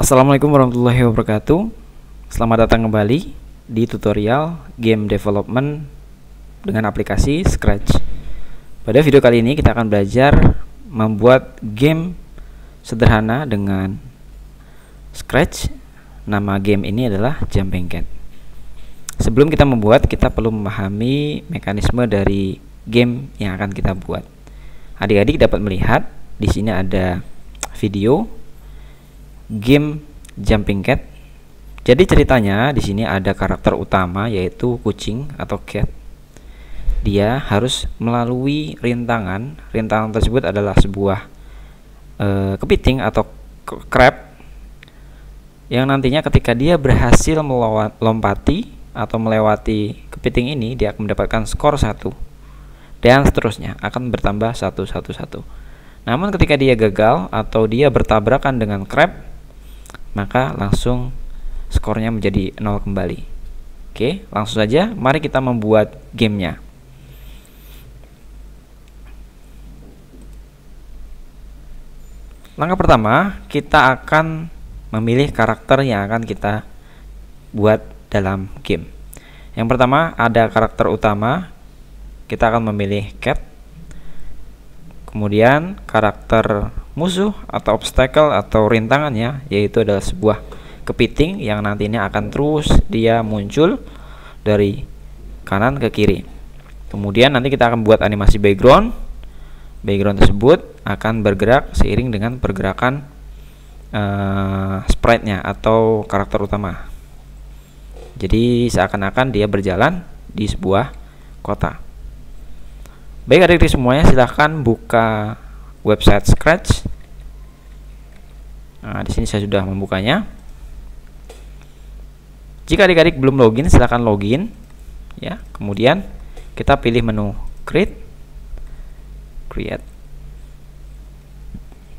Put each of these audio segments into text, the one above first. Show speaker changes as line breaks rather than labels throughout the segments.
Assalamualaikum warahmatullahi wabarakatuh. Selamat datang kembali di tutorial game development dengan aplikasi Scratch. Pada video kali ini kita akan belajar membuat game sederhana dengan Scratch. Nama game ini adalah Jumping Cat. Sebelum kita membuat, kita perlu memahami mekanisme dari game yang akan kita buat. Adik-adik dapat melihat di sini ada video game Jumping Cat. Jadi ceritanya di sini ada karakter utama yaitu kucing atau cat. Dia harus melalui rintangan. Rintangan tersebut adalah sebuah kepiting atau crab yang nantinya ketika dia berhasil melompati atau melewati kepiting ini, dia akan mendapatkan skor 1 dan seterusnya, akan bertambah 1. Namun ketika dia gagal atau dia bertabrakan dengan crab, maka langsung skornya menjadi 0 kembali. Oke, langsung saja mari kita membuat gamenya. Langkah pertama, kita akan memilih karakter yang akan kita buat dalam game. Yang pertama ada karakter utama, kita akan memilih cat. Kemudian karakter musuh atau obstacle atau rintangannya yaitu adalah sebuah kepiting yang nantinya akan terus dia muncul dari kanan ke kiri. Kemudian nanti kita akan buat animasi background. Background tersebut akan bergerak seiring dengan pergerakan sprite-nya atau karakter utama. Jadi seakan-akan dia berjalan di sebuah kota. Baik adik-adik semuanya, silahkan buka website Scratch. Nah, di sini saya sudah membukanya. Jika adik-adik belum login, silahkan login. Ya, kemudian kita pilih menu Create.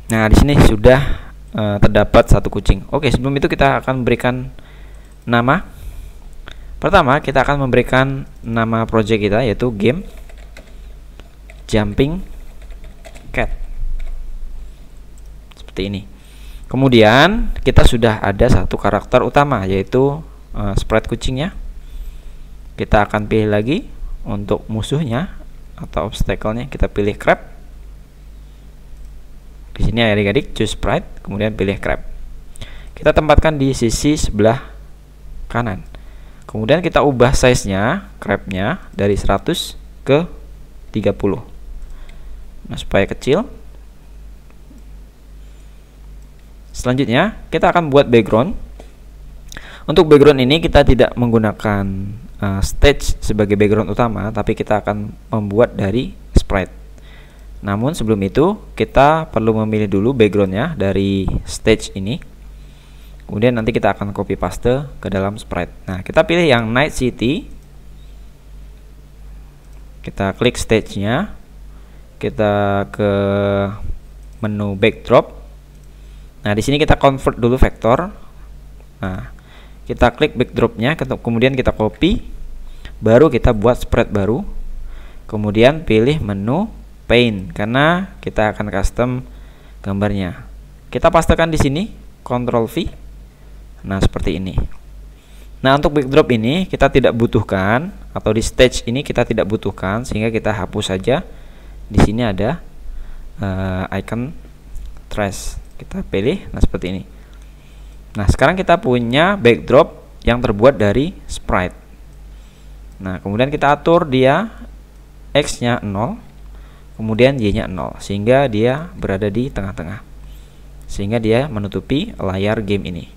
Nah, di sini sudah terdapat satu kucing. Oke, sebelum itu kita akan berikan nama. Pertama, kita akan memberikan nama project kita yaitu game Jumping Cat. Seperti ini. Kemudian kita sudah ada satu karakter utama yaitu sprite kucingnya. Kita akan pilih lagi untuk musuhnya atau obstacle-nya, kita pilih crab. Di sini adik-adik choose sprite, kemudian pilih crab. Kita tempatkan di sisi sebelah kanan. Kemudian kita ubah size-nya, crab-nya dari 100 ke 30. Nah, supaya kecil. Selanjutnya kita akan buat background. Untuk background ini kita tidak menggunakan stage sebagai background utama, tapi kita akan membuat dari sprite. Namun sebelum itu kita perlu memilih dulu backgroundnya dari stage ini. Kemudian nanti kita akan copy paste ke dalam sprite. Nah, kita pilih yang Night City. Kita klik stage-nya. Kita ke menu backdrop. Nah, di sini kita convert dulu vektor. Nah, kita klik backdropnya, kemudian kita copy, baru kita buat sprite baru. Kemudian pilih menu paint karena kita akan custom gambarnya. Kita pastekan di sini, Ctrl V. Nah, seperti ini. Nah, untuk backdrop ini kita tidak butuhkan, atau di stage ini kita tidak butuhkan, sehingga kita hapus saja. Di sini ada icon trash, kita pilih. Nah, seperti ini. Nah, sekarang kita punya backdrop yang terbuat dari sprite. Nah, kemudian kita atur dia X-nya 0, kemudian Y-nya 0, sehingga dia berada di tengah-tengah, sehingga dia menutupi layar game ini.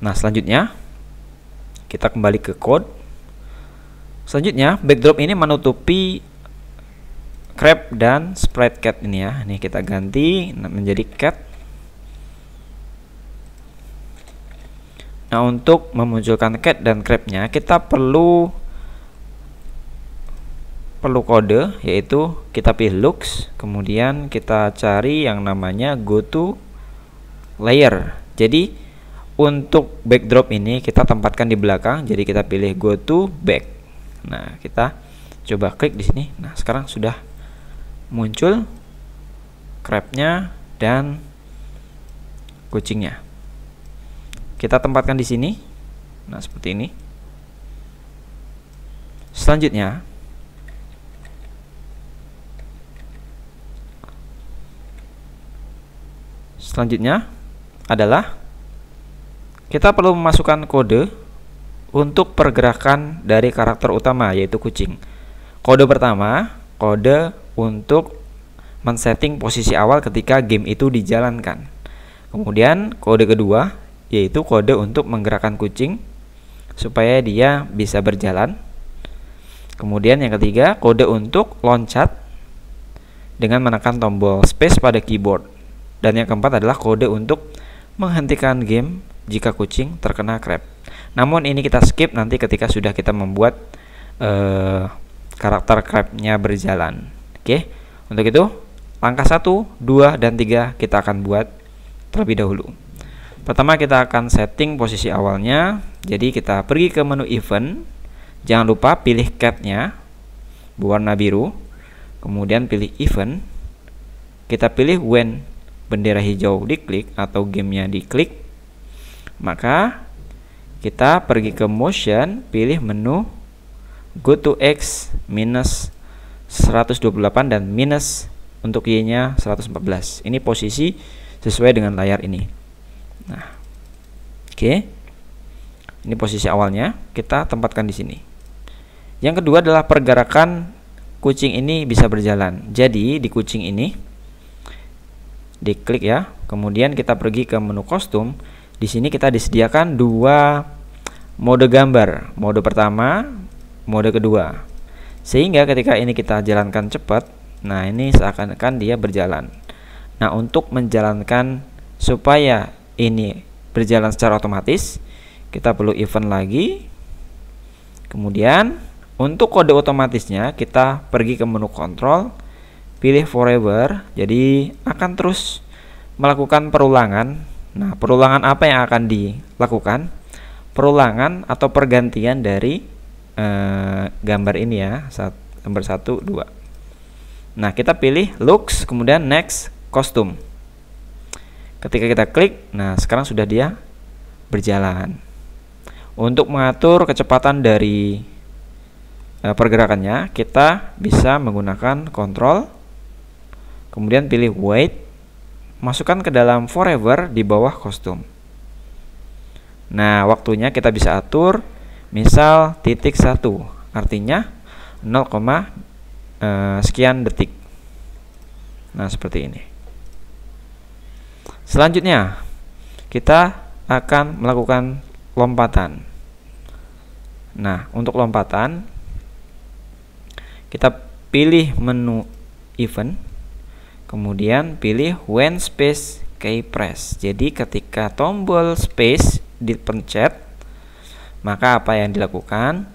Nah, selanjutnya kita kembali ke code. Selanjutnya backdrop ini menutupi crab dan sprite cat ini ya. Ini kita ganti menjadi cat. Nah, untuk memunculkan cat dan crabnya kita perlu kode, yaitu kita pilih looks, kemudian kita cari yang namanya go to layer. Jadi untuk backdrop ini kita tempatkan di belakang, jadi kita pilih go to back. Nah, kita coba klik di sini. Nah, sekarang sudah muncul crabnya dan kucingnya. kita tempatkan di sini. Nah, seperti ini. Selanjutnya adalah kita perlu memasukkan kode untuk pergerakan dari karakter utama, yaitu kucing. Kode pertama, kode untuk men-setting posisi awal ketika game itu dijalankan. Kemudian kode kedua, yaitu kode untuk menggerakkan kucing supaya dia bisa berjalan. Kemudian yang ketiga, kode untuk loncat dengan menekan tombol space pada keyboard. Dan yang keempat adalah kode untuk menghentikan game jika kucing terkena crab. Namun ini kita skip nanti ketika sudah kita membuat karakter crabnya berjalan. Oke, untuk itu langkah 1, 2, dan 3 kita akan buat terlebih dahulu. Pertama kita akan setting posisi awalnya. Jadi kita pergi ke menu event. Jangan lupa pilih cat-nya berwarna biru. Kemudian pilih event. Kita pilih when bendera hijau diklik atau gamenya diklik. Maka kita pergi ke motion, pilih menu go to X minus 128 dan minus untuk Y nya 114. Ini posisi sesuai dengan layar ini. Nah, oke. Ini posisi awalnya, kita tempatkan di sini. Yang kedua adalah pergerakan kucing ini bisa berjalan. Jadi di kucing ini diklik ya. Kemudian kita pergi ke menu kostum. Di sini kita disediakan dua mode gambar. Mode pertama, mode kedua. Sehingga ketika ini kita jalankan cepat, nah ini seakan-akan dia berjalan. Nah, untuk menjalankan supaya ini berjalan secara otomatis, kita perlu event lagi. Kemudian untuk kode otomatisnya kita pergi ke menu kontrol, pilih forever. Jadi akan terus melakukan perulangan. Nah, perulangan apa yang akan dilakukan? Perulangan atau pergantian dari gambar ini ya, gambar 1, 2. Nah, kita pilih looks, kemudian next kostum. Ketika kita klik, nah sekarang sudah dia berjalan. Untuk mengatur kecepatan dari pergerakannya, kita bisa menggunakan kontrol, kemudian pilih wait, masukkan ke dalam forever di bawah kostum. Nah, waktunya kita bisa atur, misal titik 1, artinya 0, sekian detik. Nah, seperti ini. Selanjutnya kita akan melakukan lompatan. Nah, untuk lompatan kita pilih menu event, kemudian pilih when space key press. Jadi ketika tombol space dipencet, maka apa yang dilakukan?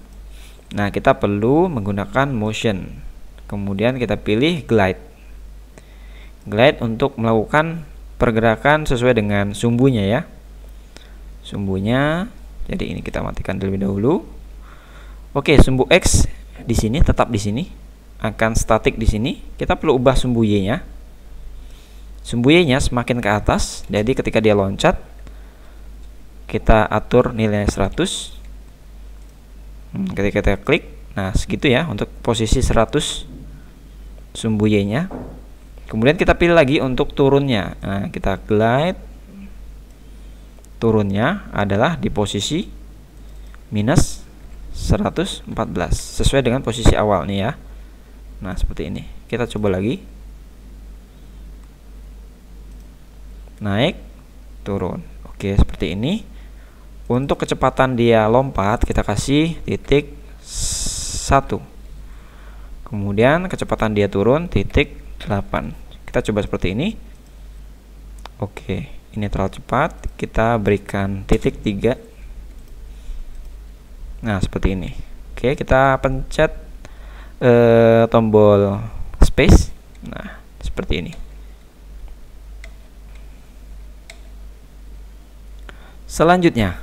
Nah, kita perlu menggunakan motion. Kemudian kita pilih glide. Glide untuk melakukan pergerakan sesuai dengan sumbunya ya. Sumbunya. Jadi ini kita matikan terlebih dahulu. Oke, sumbu X di sini tetap di sini. Akan statik di sini. Kita perlu ubah sumbu Y-nya. Sumbu Y-nya semakin ke atas. Jadi ketika dia loncat, kita atur nilai 100. Ketika kita klik, nah segitu ya untuk posisi 100 sumbu Y-nya. Kemudian kita pilih lagi untuk turunnya. Nah, kita glide. Turunnya adalah di posisi minus 114 sesuai dengan posisi awal nih ya. Nah, seperti ini. Kita coba lagi. Naik, turun. Oke, seperti ini. Untuk kecepatan dia lompat, kita kasih titik 1. Kemudian kecepatan dia turun titik 8. Kita coba seperti ini. Oke, ini terlalu cepat. Kita berikan titik 3. Nah, seperti ini. Oke, kita pencet tombol space. Nah, seperti ini. Selanjutnya,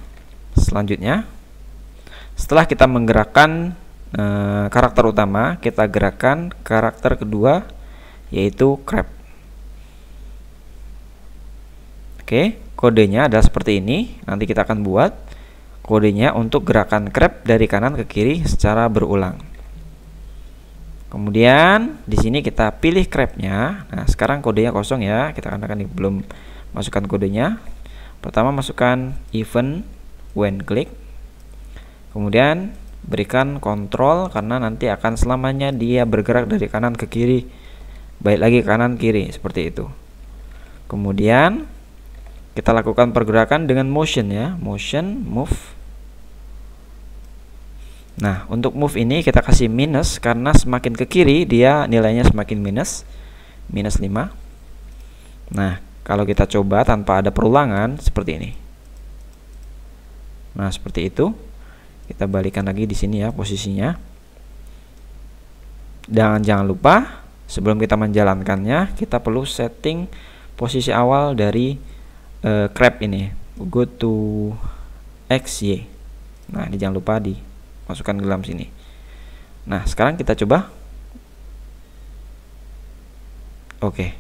setelah kita menggerakkan karakter utama, kita gerakkan karakter kedua, yaitu crab. Oke, kodenya adalah seperti ini. Nanti kita akan buat kodenya untuk gerakan grab dari kanan ke kiri secara berulang. Kemudian di sini kita pilih grabnya. Nah, sekarang kodenya kosong ya. Kita akan belum masukkan kodenya. Pertama masukkan event when click. Kemudian berikan kontrol karena nanti akan selamanya dia bergerak dari kanan ke kiri. Balik lagi kanan kiri seperti itu. Kemudian kita lakukan pergerakan dengan motion ya, motion move. Nah, untuk move ini kita kasih minus karena semakin ke kiri dia nilainya semakin minus 5. Nah, kalau kita coba tanpa ada perulangan seperti ini. Nah, seperti itu. Kita balikan lagi di sini ya posisinya. Dan jangan lupa sebelum kita menjalankannya kita perlu setting posisi awal dari grab ini. Go to XY. Nah, ini jangan lupa dimasukkan ke dalam sini. Nah, sekarang kita coba. Oke.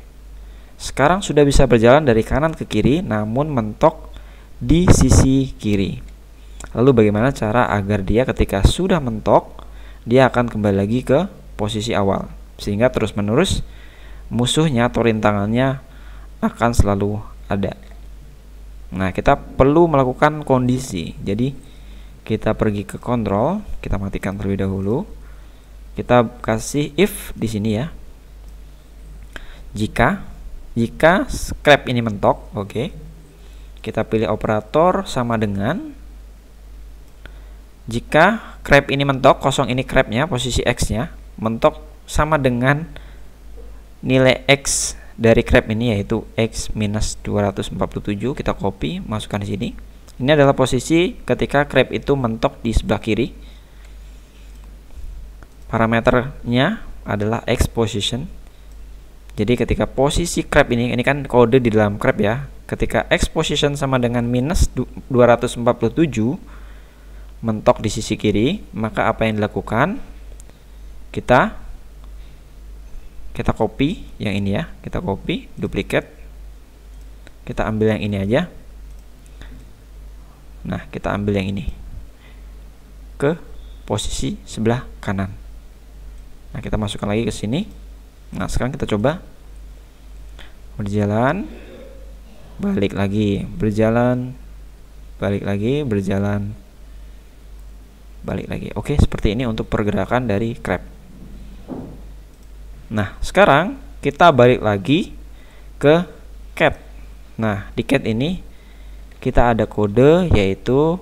Sekarang sudah bisa berjalan dari kanan ke kiri namun mentok di sisi kiri. Lalu bagaimana cara agar dia ketika sudah mentok dia akan kembali lagi ke posisi awal sehingga terus-menerus musuhnya atau rintangannya akan selalu ada. Nah, kita perlu melakukan kondisi. Jadi kita pergi ke kontrol, kita matikan terlebih dahulu. Kita kasih if di sini ya. Jika grab ini mentok, oke. Kita pilih operator sama dengan jika grab ini mentok, kosong ini grabnya, posisi X-nya, mentok sama dengan nilai X dari grab ini yaitu X minus 247, kita copy, masukkan di sini. Ini adalah posisi ketika grab itu mentok di sebelah kiri. Parameternya adalah X position. Jadi ketika posisi grab ini kan kode di dalam grab ya. Ketika X position sama dengan minus 247 mentok di sisi kiri, maka apa yang dilakukan? Kita copy yang ini ya, kita copy, duplicate, kita ambil yang ini aja. Nah, kita ambil yang ini ke posisi sebelah kanan. Nah, kita masukkan lagi ke sini. Nah, sekarang kita coba berjalan, balik lagi, berjalan, balik lagi, berjalan, balik lagi. Oke, seperti ini untuk pergerakan dari grab. Nah, sekarang kita balik lagi ke cat. Nah, di cat ini kita ada kode yaitu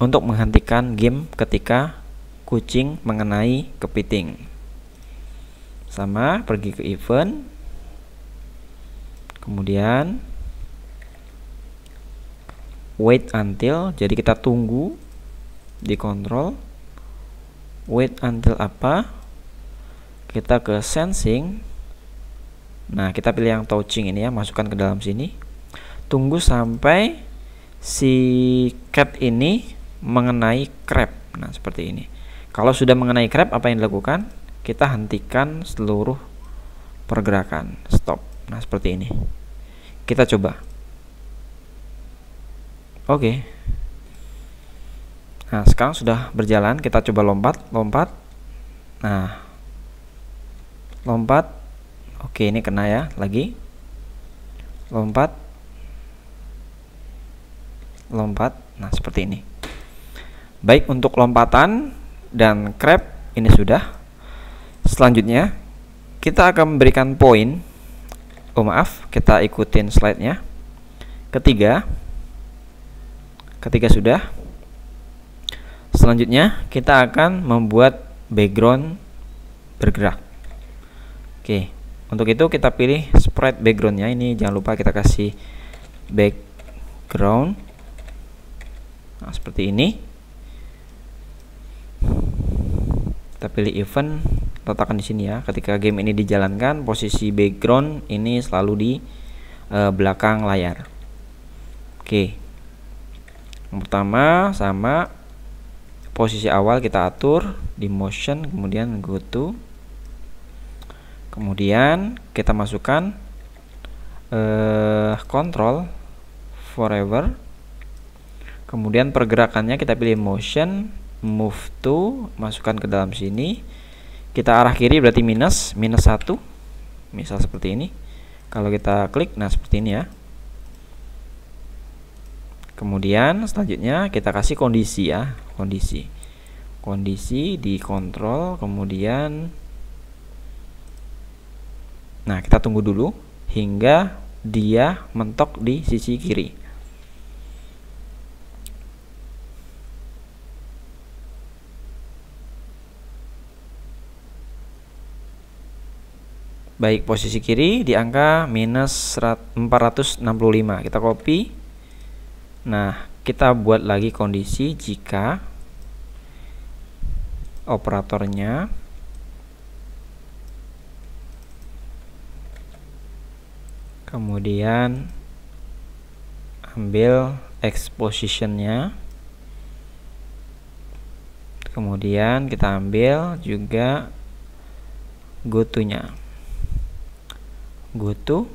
untuk menghentikan game ketika kucing mengenai kepiting. Sama, pergi ke event. Kemudian wait until, jadi kita tunggu di kontrol. Wait until apa? Kita ke sensing. Nah, kita pilih yang touching ini ya, masukkan ke dalam sini. Tunggu sampai si cat ini mengenai crab. Nah, seperti ini. Kalau sudah mengenai crab, apa yang dilakukan? Kita hentikan seluruh pergerakan. Stop. Nah, seperti ini. Kita coba. Oke. Nah, sekarang sudah berjalan. Kita coba lompat. Nah, lompat. Oke, ini kena ya. Lagi. Lompat. Nah, seperti ini. Baik, untuk lompatan dan crab ini sudah. Selanjutnya kita akan memberikan poin. Oh maaf, kita ikutin slide-nya. Ketiga sudah. Selanjutnya kita akan membuat background bergerak. Oke, untuk itu kita pilih sprite backgroundnya. Ini jangan lupa kita kasih background. Nah, seperti ini. Kita pilih event, letakkan di sini ya. Ketika game ini dijalankan, posisi background ini selalu di belakang layar. Oke. Yang pertama sama posisi awal kita atur di motion, kemudian go to, kemudian kita masukkan control forever. Kemudian pergerakannya kita pilih motion, move to, masukkan ke dalam sini. Kita arah kiri berarti minus 1, misal seperti ini. Kalau kita klik, nah seperti ini ya. Kemudian selanjutnya kita kasih kondisi ya, kondisi di kontrol. Kemudian nah kita tunggu dulu hingga dia mentok di sisi kiri. Baik, posisi kiri di angka minus 465. Kita copy. Nah, kita buat lagi kondisi jika operatornya kemudian ambil expositionnya, kemudian kita ambil juga go to-nya. Go to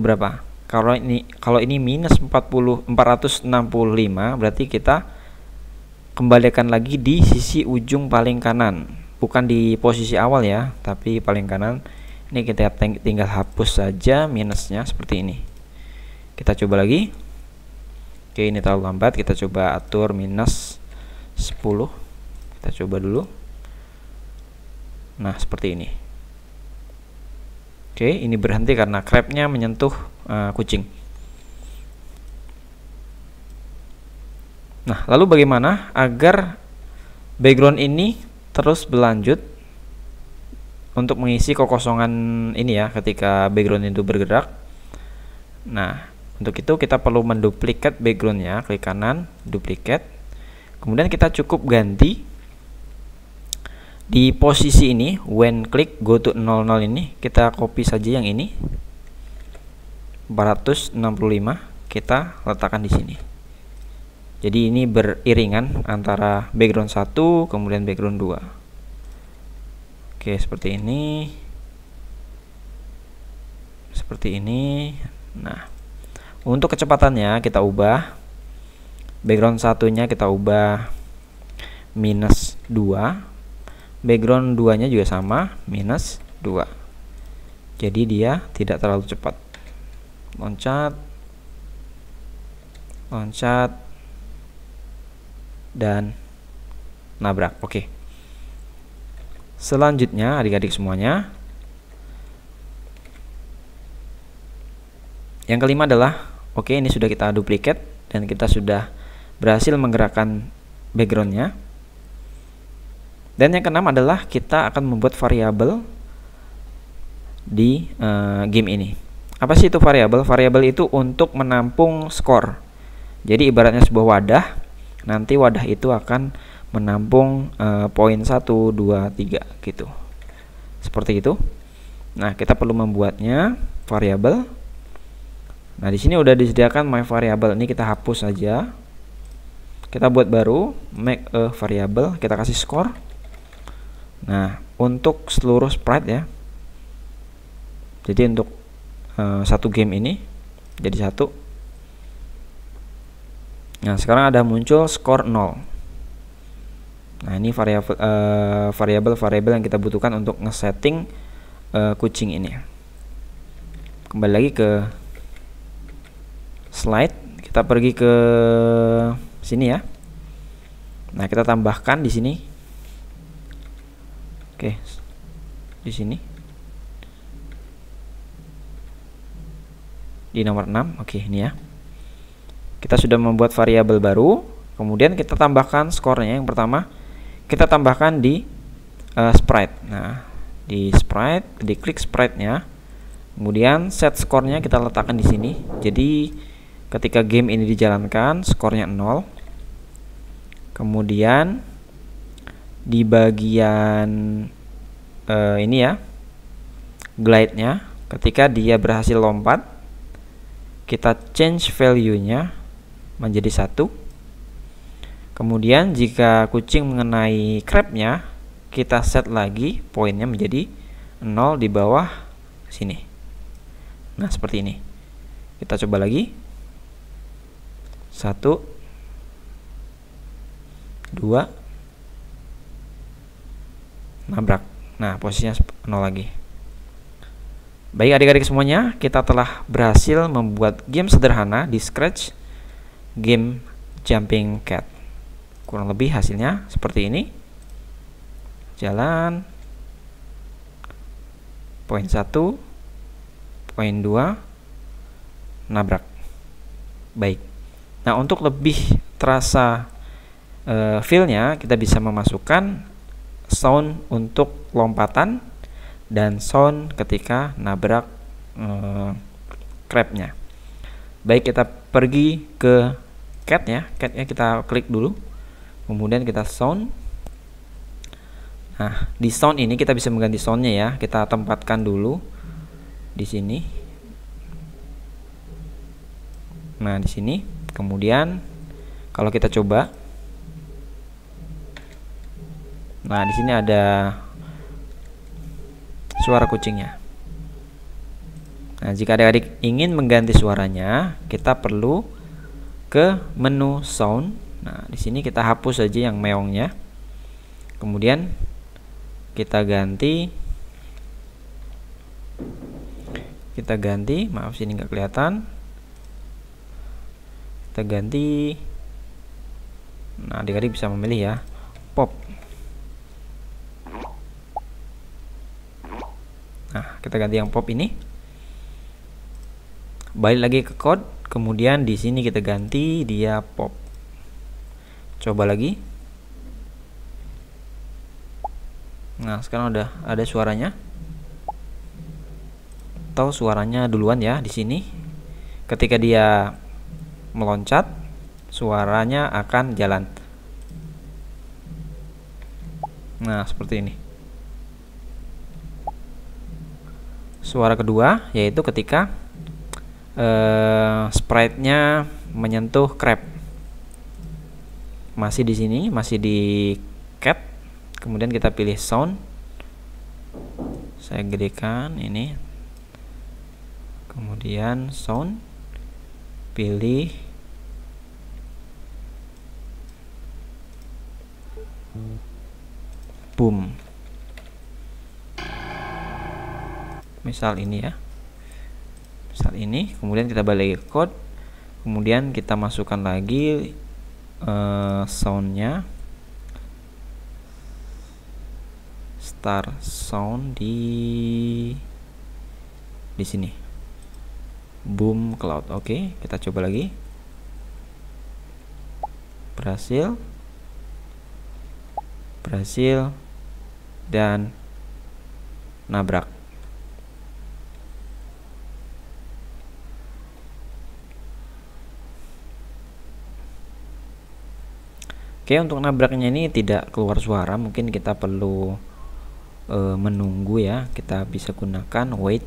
berapa? Kalau ini minus 465, berarti kita kembalikan lagi di sisi ujung paling kanan, bukan di posisi awal ya, tapi paling kanan. Ini kita tinggal hapus saja minusnya seperti ini. Kita coba lagi. Oke, ini terlalu lambat, kita coba atur minus 10. Kita coba dulu. Nah, seperti ini. Oke, ini berhenti karena crabnya menyentuh kucing. Nah, lalu bagaimana agar background ini terus berlanjut untuk mengisi kekosongan ini ya ketika background itu bergerak? Nah, untuk itu kita perlu menduplikat backgroundnya. Klik kanan, duplicate. Kemudian kita cukup ganti di posisi ini, when click go to 00 ini, kita copy saja yang ini 465, kita letakkan di sini. Jadi ini beriringan antara background 1 kemudian background 2. Oke, seperti ini. Seperti ini. Nah, untuk kecepatannya kita ubah. Background satunya kita ubah minus 2. Background 2-nya juga sama, minus 2. Jadi dia tidak terlalu cepat. Loncat, dan nabrak. Oke. Selanjutnya adik-adik semuanya, yang kelima adalah ini sudah kita duplicate dan kita sudah berhasil menggerakkan backgroundnya. Dan yang keenam adalah kita akan membuat variabel di game ini. Apa sih itu variabel? Variabel itu untuk menampung skor. Jadi ibaratnya sebuah wadah. Nanti wadah itu akan menampung poin 1, 2, 3 gitu. Seperti itu. Nah, kita perlu membuatnya variabel. Nah, di sini udah disediakan my variable. Ini kita hapus saja. Kita buat baru, make a variable, kita kasih skor. Nah, untuk seluruh sprite ya. Jadi untuk satu game ini jadi 1. Nah, sekarang ada muncul skor 0. Nah, ini variabel yang kita butuhkan untuk ngesetting kucing ini. Kembali lagi ke slide, kita pergi ke sini ya. Nah, kita tambahkan di sini. Oke, di sini di nomor 6. Oke, ini ya. Kita sudah membuat variabel baru. Kemudian kita tambahkan skornya. Yang pertama, kita tambahkan di sprite. Nah, di sprite, diklik sprite-nya. Kemudian set skornya kita letakkan di sini. Jadi ketika game ini dijalankan, skornya 0. Kemudian di bagian ini ya, glide-nya, ketika dia berhasil lompat, kita change value-nya menjadi 1. Kemudian jika kucing mengenai crab-nya, kita set lagi poinnya menjadi 0 di bawah sini. Nah, seperti ini. Kita coba lagi. 1 2 nabrak. Nah, posisinya 0 lagi. Baik adik-adik semuanya, kita telah berhasil membuat game sederhana di Scratch, game Jumping Cat. Kurang lebih hasilnya seperti ini. Jalan. Poin 1, poin 2, nabrak. Baik. Nah, untuk lebih terasa feel-nya, kita bisa memasukkan sound untuk lompatan dan sound ketika nabrak crab-nya. Baik, kita pergi ke cat-nya. Cat-nya kita klik dulu, kemudian kita sound. Nah, di sound ini kita bisa mengganti soundnya ya. Kita tempatkan dulu di sini. Nah, di sini. Kemudian kalau kita coba, nah di sini ada suara kucingnya. Nah, jika adik-adik ingin mengganti suaranya, kita perlu ke menu sound. Nah, di sini kita hapus saja yang meongnya. Kemudian kita ganti, maaf sini nggak kelihatan. Kita ganti. Nah, adik-adik bisa memilih ya, pop. Nah, kita ganti yang pop ini. Balik lagi ke code, kemudian di sini kita ganti dia pop. Coba lagi. Nah, sekarang udah ada suaranya. Atau suaranya duluan ya di sini. Ketika dia meloncat, suaranya akan jalan. Nah, seperti ini. Suara kedua yaitu ketika sprite-nya menyentuh crab. Masih di sini, masih di cat. Kemudian kita pilih sound. Saya gedekan ini. Kemudian sound. Pilih boom. Misal ini ya. Misal ini, kemudian kita balik ke code. Kemudian kita masukkan lagi soundnya. Start sound di sini. Boom cloud. Oke, kita coba lagi. Berhasil dan nabrak. Oke, untuk nabraknya ini tidak keluar suara, mungkin kita perlu menunggu ya. Kita bisa gunakan wait.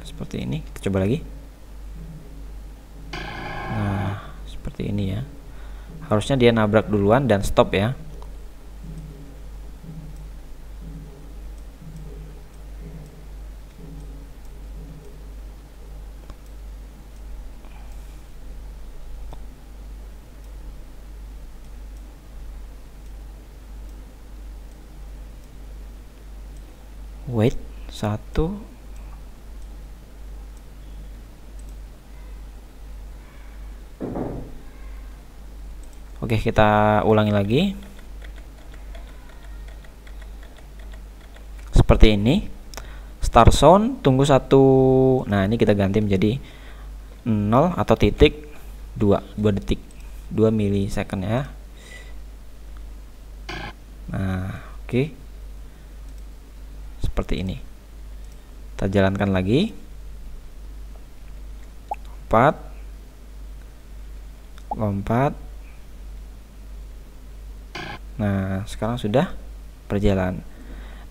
Seperti ini, kita coba lagi. Nah, seperti ini ya. Harusnya dia nabrak duluan dan stop ya. Wait, 1. Oke, kita ulangi lagi. Seperti ini. Start sound, tunggu 1. Nah, ini kita ganti menjadi 0 atau titik 2 detik, 2 milisecond ya. Nah, oke. Seperti ini. Kita jalankan lagi. 4. Lompat. Nah, sekarang sudah berjalan.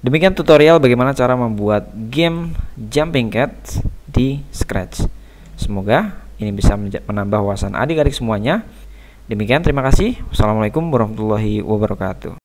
Demikian tutorial bagaimana cara membuat game Jumping Cat di Scratch. Semoga ini bisa menambah wawasan adik-adik semuanya Demikian, terima kasih. Wassalamualaikum warahmatullahi wabarakatuh.